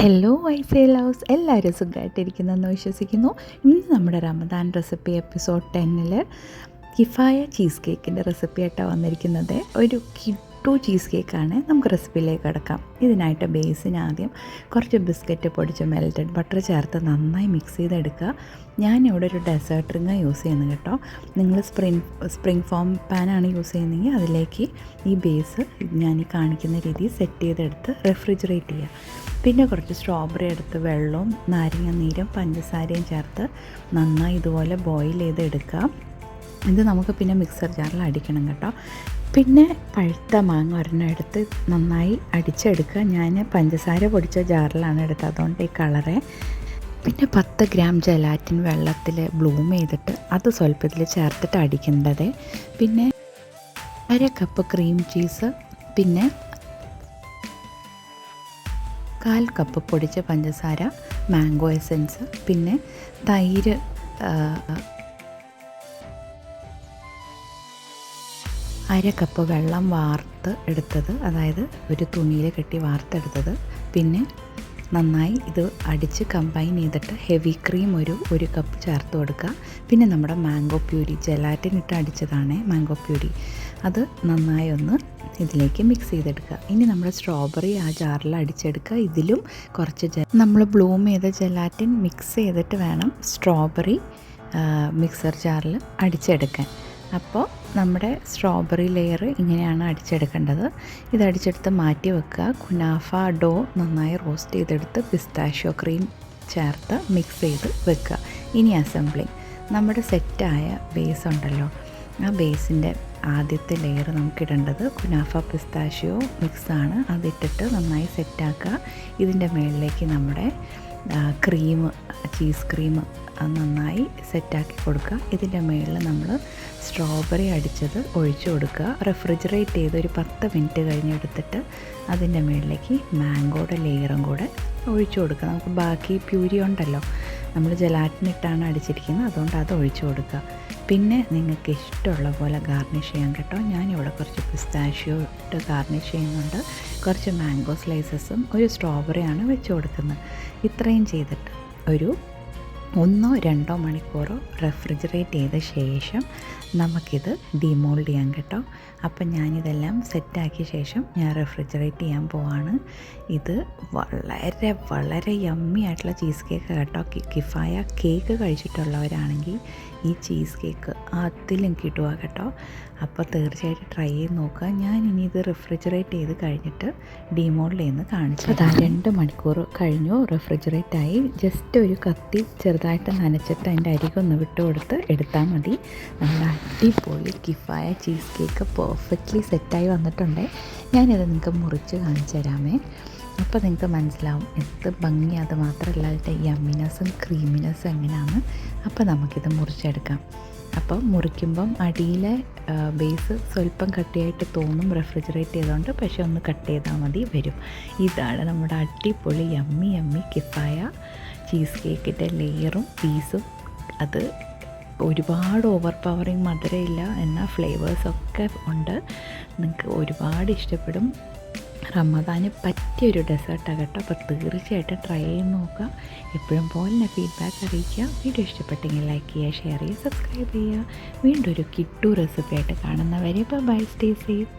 Hello വൈസേ loves, എല്ലാവരും സുഖമായിട്ടിരിക്കുന്നെന്ന് വിശ്വസിക്കുന്നു. ഇന്ന് നമ്മുടെ റമദാൻ റെസിപ്പി എപ്പിസോഡ് 10 കിഫായ ചീസ് കേക്കിൻ്റെ റെസിപ്പി ആയിട്ടാണ് വന്നിരിക്കുന്നത്. ഒരു കിട്ടു ചീസ് കേക്കാണ്. നമുക്ക് റെസിപ്പിയിലേക്ക് കിടക്കാം. ഇതിനായിട്ട് ബേസിന് ആദ്യം കുറച്ച് ബിസ്ക്കറ്റ് പൊടിച്ച് മെൽറ്റഡ് ബട്ടർ ചേർത്ത് നന്നായി മിക്സ് ചെയ്തെടുക്കുക. ഞാനിവിടെ ഒരു ഡെസേർട്ട് റിങ്ങാണ് യൂസ് ചെയ്യുന്നത് കേട്ടോ. നിങ്ങൾ സ്പ്രിംഗ് ഫോം പാനാണ് യൂസ് ചെയ്യുന്നതെങ്കിൽ അതിലേക്ക് ഈ ബേസ് ഞാൻ ഈ കാണിക്കുന്ന രീതിയിൽ സെറ്റ് ചെയ്തെടുത്ത് റെഫ്രിജറേറ്റ് ചെയ്യുക. പിന്നെ കുറച്ച് സ്ട്രോബെറി എടുത്ത് വെള്ളവും നാരങ്ങ നീരും പഞ്ചസാരയും ചേർത്ത് നന്നായി ഇതുപോലെ ബോയിൽ ചെയ്തെടുക്കുക. ഇത് നമുക്ക് പിന്നെ മിക്സർ ജാറിൽ അടിക്കണം കേട്ടോ. പിന്നെ പഴുത്ത മാങ്ങ ഒരെണ്ണം എടുത്ത് നന്നായി അടിച്ചെടുക്കുക. ഞാൻ പഞ്ചസാര പൊടിച്ച ജാറിലാണ് എടുത്തത്, അതുകൊണ്ട് ഈ കളറ്. പിന്നെ 10 ഗ്രാം ജലാറ്റിൻ വെള്ളത്തിൽ ബ്ലൂം ചെയ്തിട്ട് അത് സ്വല്പത്തിൽ ചേർത്തിട്ട് അടിക്കേണ്ടത്. പിന്നെ 1/2 കപ്പ് ക്രീം ചീസ്, പിന്നെ 1/4 കപ്പ് പൊടിച്ച പഞ്ചസാര, മാംഗോ എസൻസ്, പിന്നെ തൈര് 1/2 കപ്പ് വെള്ളം വാർത്ത് എടുത്തത്, അതായത് ഒരു തുണിയിൽ കെട്ടി വാർത്തെടുത്തത്. പിന്നെ നന്നായി ഇത് അടിച്ച് കമ്പൈൻ ചെയ്തിട്ട് ഹെവി ക്രീം ഒരു കപ്പ് ചേർത്ത് കൊടുക്കുക. പിന്നെ നമ്മുടെ മാംഗോ പ്യൂരി, ജലാറ്റിൻ ഇട്ട് അടിച്ചതാണ് മാംഗോ പ്യൂരി, അത് നന്നായി ഒന്ന് ഇതിലേക്ക് മിക്സ് ചെയ്തെടുക്കുക. ഇനി നമ്മൾ സ്ട്രോബെറി ആ ജാറിൽ അടിച്ചെടുക്കുക. ഇതിലും കുറച്ച് നമ്മൾ ബ്ലൂം ചെയ്ത ജലാറ്റിൻ മിക്സ് ചെയ്തിട്ട് വേണം സ്ട്രോബെറി മിക്സർ ജാറിൽ അടിച്ചെടുക്കാൻ. അപ്പോൾ നമ്മുടെ സ്ട്രോബെറി ലെയർ ഇങ്ങനെയാണ് അടിച്ചെടുക്കേണ്ടത്. ഇത് അടിച്ചെടുത്ത് മാറ്റി വെക്കുക. കുനാഫ ഡോ നന്നായി റോസ്റ്റ് ചെയ്തെടുത്ത് പിസ്താഷ്യോ ക്രീം ചേർത്ത് മിക്സ് ചെയ്ത് വെക്കുക. ഇനി അസംബ്ലിങ്. നമ്മുടെ സെറ്റായ ബേസ് ഉണ്ടല്ലോ, ആ ബേസിൻ്റെ ആദ്യത്തെ ലെയർ നമുക്കിടേണ്ടത് കുനാഫ പിസ്താഷ്യോ മിക്സാണ്. അതിട്ടിട്ട് നന്നായി സെറ്റാക്കുക. ഇതിൻ്റെ മുകളിലേക്ക് നമ്മുടെ ചീസ് ക്രീം നന്നായി സെറ്റാക്കി കൊടുക്കുക. ഇതിൻ്റെ മുകളിൽ നമ്മൾ സ്ട്രോബെറി അടിച്ചത് ഒഴിച്ചു കൊടുക്കുക. റെഫ്രിജറേറ്റ് ചെയ്ത് ഒരു 10 മിനിറ്റ് കഴിഞ്ഞെടുത്തിട്ട് അതിൻ്റെ മുകളിലേക്ക് മാംഗോയുടെ ലെയറും കൂടെ ഒഴിച്ചു കൊടുക്കുക. നമുക്ക് ബാക്കി പ്യൂരി ഉണ്ടല്ലോ, നമ്മൾ ജലാറ്റിനിട്ടാണ് അടിച്ചിരിക്കുന്നത്, അതുകൊണ്ട് അത് ഒഴിച്ചു കൊടുക്കുക. പിന്നെ നിങ്ങൾക്ക് ഇഷ്ടമുള്ള പോലെ ഗാർണിഷ് ചെയ്യാം കേട്ടോ. ഞാനിവിടെ കുറച്ച് പിസ്താഷ്യോ ഇട്ട് ഗാർണിഷ് ചെയ്യുന്നുണ്ട്. കുറച്ച് മാംഗോ സ്ലൈസസും ഒരു സ്ട്രോബെറിയാണ് വെച്ച് കൊടുക്കുന്നത്. ഇത്രയും ചെയ്തിട്ട് ഒരു 1-2 മണിക്കൂറോ റെഫ്രിജറേറ്റ് ചെയ്ത ശേഷം നമുക്കിത് ഡിമോൾഡ് ചെയ്യാം കേട്ടോ. അപ്പം ഞാനിതെല്ലാം സെറ്റാക്കിയ ശേഷം ഞാൻ റെഫ്രിജറേറ്റ് ചെയ്യാൻ പോവാണ്. ഇത് വളരെ വളരെ യമ്മി ആയിട്ടുള്ള ചീസ് കേക്ക് കേട്ടോ. കിഫായ കേക്ക് കഴിച്ചിട്ടുള്ളവരാണെങ്കിൽ ഈ ചീസ് കേക്ക് അതിലും കിട്ടുക കേട്ടോ. അപ്പോൾ തീർച്ചയായിട്ടും ട്രൈ ചെയ്ത് നോക്കുക. ഞാൻ ഇനി ഇത് റെഫ്രിജറേറ്റ് ചെയ്ത് കഴിഞ്ഞിട്ട് ഡിമോൾഡ് ചെയ്യുന്നത് കാണിച്ചു. അതാ 2 മണിക്കൂർ കഴിഞ്ഞു, റെഫ്രിജറേറ്റ് ആയി. ജസ്റ്റ് ഒരു കത്തി ചെറുതായിട്ട് നനച്ചിട്ട് അതിൻ്റെ അരികൊന്ന് വിട്ട് കൊടുത്ത് എടുത്താൽ മതി. നമ്മുടെ അടിപൊളി കിഫായ ചീസ് കേക്ക് പെർഫെക്റ്റ്ലി സെറ്റായി വന്നിട്ടുണ്ട്. ഞാനിത് നിങ്ങൾക്ക് മുറിച്ച് കാണിച്ചു തരാമേ. അപ്പോൾ നിങ്ങൾക്ക് മനസ്സിലാവും എന്ത് ഭംഗി. അത് മാത്രമല്ല അതിൻ്റെ യമ്മിനെസ്സും ക്രീമിനെസ്സും എങ്ങനെയാണ്. അപ്പോൾ നമുക്കിത് മുറിച്ചെടുക്കാം. അപ്പോൾ മുറിക്കുമ്പം അടിയിലെ ബേസ് സ്വല്പം കട്ടിയായിട്ട് തോന്നും റെഫ്രിജറേറ്റ് ചെയ്തുകൊണ്ട്, പക്ഷേ ഒന്ന് കട്ട് ചെയ്താൽ മതി വരും. ഇതാണ് നമ്മുടെ അടിപൊളി യമ്മി കിഫായ ചീസ് കേക്കിൻ്റെ ലെയറും പീസും. അത് ഒരുപാട് ഓവർ പവറിങ് മധുരമില്ല, എന്നാൽ ഫ്ലേവേഴ്സൊക്കെ ഉണ്ട്. നിങ്ങൾക്ക് ഒരുപാട് ഇഷ്ടപ്പെടും. റമദാന് പറ്റിയൊരു ഡെസേർട്ടാണ് കേട്ടോ. അപ്പോൾ തീർച്ചയായിട്ടും ട്രൈ ചെയ്ത് നോക്കുക. എപ്പോഴും പോലെ ഫീഡ്ബാക്ക് അറിയിക്കുക. വീഡിയോ ഇഷ്ടപ്പെട്ടെങ്കിൽ ലൈക്ക് ചെയ്യുക, ഷെയർ ചെയ്യുക, സബ്സ്ക്രൈബ് ചെയ്യുക. വീണ്ടും ഒരു കിട്ടു റെസിപ്പി ആയിട്ട് കാണുന്നവരെ ബൈ, സ്റ്റേ സേഫ്.